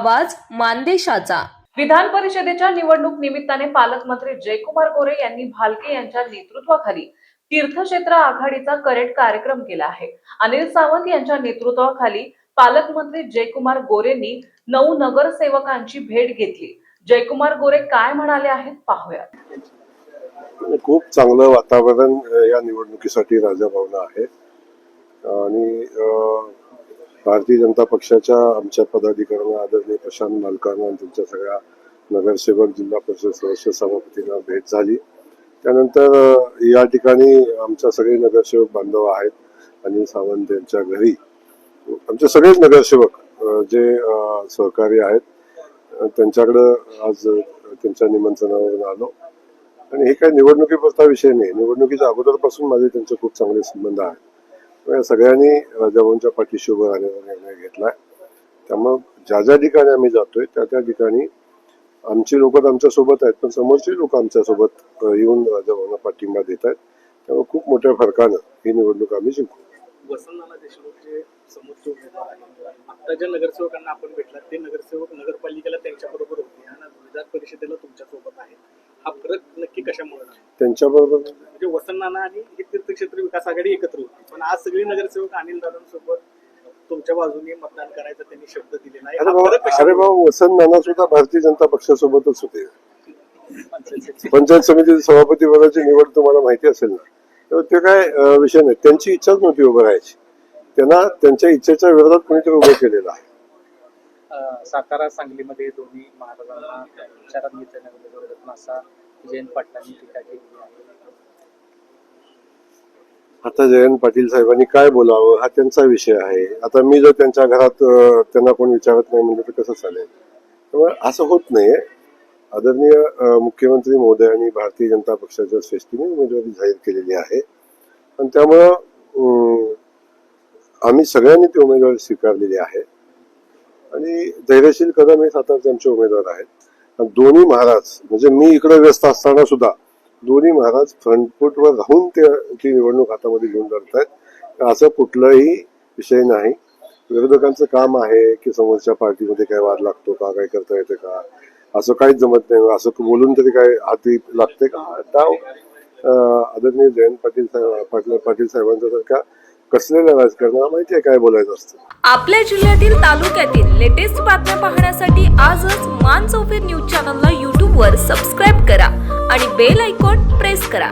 आवाज मानदेशाचा। विधान परिषदेच्या निवडणूक निमित्ताने पालकमंत्री जयकुमार गोरे यांनी भालके यांच्या नेतृत्वाखाली तीर्थक्षेत्र आघाडीचा करेक्ट कार्यक्रम केला आहे। अनिल सावंत यांच्या नेतृत्वाखाली पालकमंत्री जयकुमार गोरेंनी 9 नगरसेवकांची भेट घेतली। जयकुमार गोरे काय म्हणाले आहेत पाहूया। खूप चांगलं वातावरण या निवडणुकीसाठी राजाभावना आहे आणि भारतीय जनता पक्षाच्या आमच्या पदाधिकाऱ्यांना आदरणीय प्रशांत मालकांना आणि त्यांच्या सगळ्या नगरसेवक जिल्हा परिषद सदस्य सभापतींना भेट झाली। त्यानंतर या ठिकाणी आमच्या सगळे नगरसेवक बांधव आहेत आणि सावंत यांच्या घरी आमचे सगळेच नगरसेवक जे सहकारी आहेत त्यांच्याकडे आज त्यांच्या निमंत्रणावरून आलो आणि हे काही निवडणुकीपुरता विषय नाही, निवडणुकीच्या अगोदरपासून माझे त्यांचे खूप चांगले संबंध आहेत। सगळ्यांनी राजाभाऊंच्या पाठीशी उभं राहण्याचा निर्णय घेतलाय। त्यामुळे ज्या ज्या ठिकाणी आम्ही जातोय त्या ठिकाणी आमची लोक आमच्या सोबत आहेत, पण समोरची लोक आमच्या सोबत येऊन राजाभाऊंना पाठिंबा देत आहेत। त्यामुळे खूप मोठ्या फरकानं ही निवडणूक आम्ही जिंकू। वसंत देशमुखचे समोरचे उमेदवार आहेत, आता ज्या नगरसेवकांना आपण भेटला ते नगरसेवक नगरपालिकेला त्यांच्या बरोबर होते आणि विधान परिषदेला तुमच्या सोबत आहेत। हा फरक नक्की कशामुळे त्यांच्या बरोबर म्हणजे वसंत नाना आणि ही तीर्थक्षेत्र विकास आघाडी एकत्र होती, पण आज सगळी नगरसेवक अनिल दादांसोबत तुमच्या बाजूने मतदान करायचा त्यांनी शब्द दिलेला आहे। अरे भाऊ, वसंत नाना सुद्धा भारतीय जनता पक्षासोबतच होते। पंचायत समितीचे सभापती पदाची निवड तुम्हाला माहिती असेल ना, तर ते काय विषय नाही, त्यांची इच्छाच नव्हती उभं राहायची, त्यांना त्यांच्या इच्छेच्या विरोधात कोणीतरी उभं केलेलं आहे। सातारा सांगलीमध्ये दोन्ही महाराजांना विचारात घेतल्यानंतर असा जयंत पाटलांनी टीका केली आहे। आता जयंत पाटील साहेबांनी काय बोलावं हा त्यांचा विषय आहे। आता मी जर त्यांच्या घरात त्यांना कोण विचारत नाही म्हणजे तर कसं चालेल? त्यामुळे असं होत नाही। आदरणीय मुख्यमंत्री महोदयांनी भारतीय जनता पक्षाच्या श्रेष्ठीने उमेदवारी जाहीर केलेली आहे आणि त्यामुळं आम्ही सगळ्यांनी ती उमेदवारी स्वीकारलेली आहे आणि धैर्यशील कदम हे सातारचे आमचे उमेदवार आहेत। दोन्ही महाराज म्हणजे मी इकडे व्यस्त असताना सुद्धा दोन्ही महाराज फ्रंटफूटवर राहून ती निवडणूक हातामध्ये घेऊन लढत आहेत। असं कुठलाही विषय नाही। विरोधकांचं काम आहे की समोरच्या पार्टीमध्ये काय वाद लागतो का, काय करता येते का, असं काहीच जमत नाही, असं बोलून तरी काय हाती लागते का? डाव आदरणीय जयंत पाटील साहेबांचा जर का कसलेल्या राजकारणाला माहिती आहे काय बोलायचं असतं। आपल्या जिल्ह्यातील तालुक्यातील लेटेस्ट बातम्या पाहण्यासाठी आजच मान चौफेर न्यूज चॅनलला YouTube वर सबस्क्राईब करा आणि बेल आयकॉन प्रेस करा।